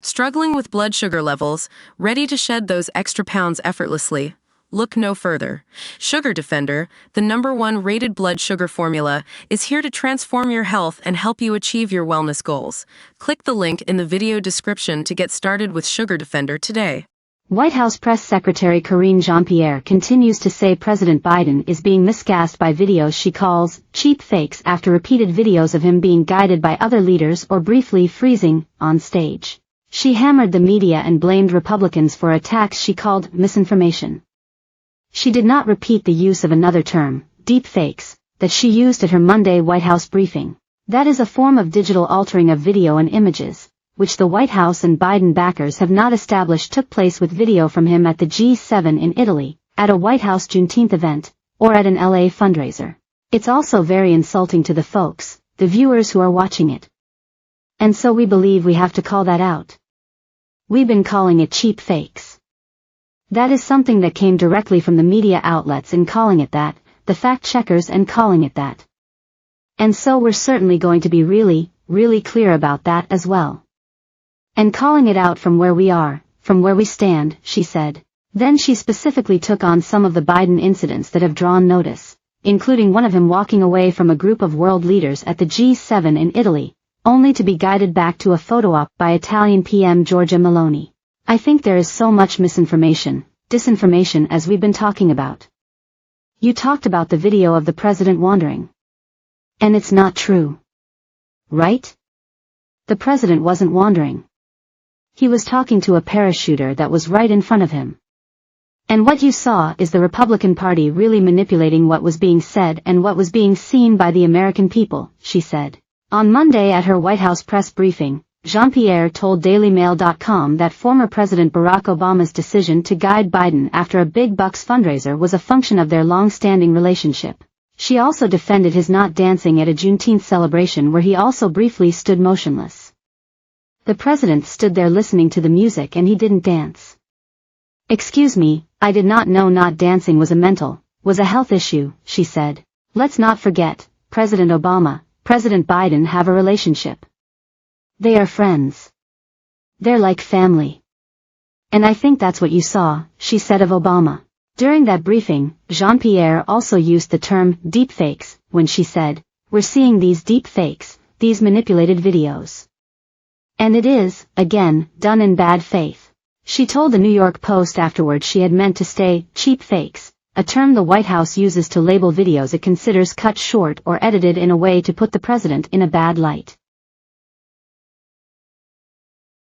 Struggling with blood sugar levels, ready to shed those extra pounds effortlessly? Look no further. Sugar Defender, the #1 rated blood sugar formula, is here to transform your health and help you achieve your wellness goals. Click the link in the video description to get started with Sugar Defender today. White House Press Secretary Karine Jean-Pierre continues to say President Biden is being miscast by videos she calls cheap fakes after repeated videos of him being guided by other leaders or briefly freezing on stage. She hammered the media and blamed Republicans for attacks she called misinformation. She did not repeat the use of another term, deep fakes, that she used at her Monday White House briefing. That is a form of digital altering of video and images, which the White House and Biden backers have not established took place with video from him at the G7 in Italy, at a White House Juneteenth event, or at an LA fundraiser. It's also very insulting to the folks, the viewers who are watching it. And so we believe we have to call that out. We've been calling it cheap fakes. That is something that came directly from the media outlets and calling it that, the fact checkers and calling it that. And so we're certainly going to be really clear about that as well. And calling it out from where we are, from where we stand, she said. Then she specifically took on some of the Biden incidents that have drawn notice, including one of him walking away from a group of world leaders at the G7 in Italy, only to be guided back to a photo op by Italian PM Giorgia Meloni. I think there is so much misinformation, disinformation as we've been talking about. You talked about the video of the president wandering. And it's not true. Right? The president wasn't wandering. He was talking to a parachuter that was right in front of him. And what you saw is the Republican Party really manipulating what was being said and what was being seen by the American people, she said. On Monday at her White House press briefing, Jean-Pierre told DailyMail.com that former President Barack Obama's decision to guide Biden after a big bucks fundraiser was a function of their long-standing relationship. She also defended his not dancing at a Juneteenth celebration where he also briefly stood motionless. The president stood there listening to the music and he didn't dance. Excuse me, I did not know not dancing was a health issue, she said. Let's not forget, President Obama, President Biden have a relationship. They are friends. They're like family. And I think that's what you saw, she said of Obama. During that briefing, Jean-Pierre also used the term deepfakes when she said, "We're seeing these deepfakes, these manipulated videos." And it is, again, done in bad faith. She told the New York Post afterwards she had meant to say cheap fakes, a term the White House uses to label videos it considers cut short or edited in a way to put the president in a bad light.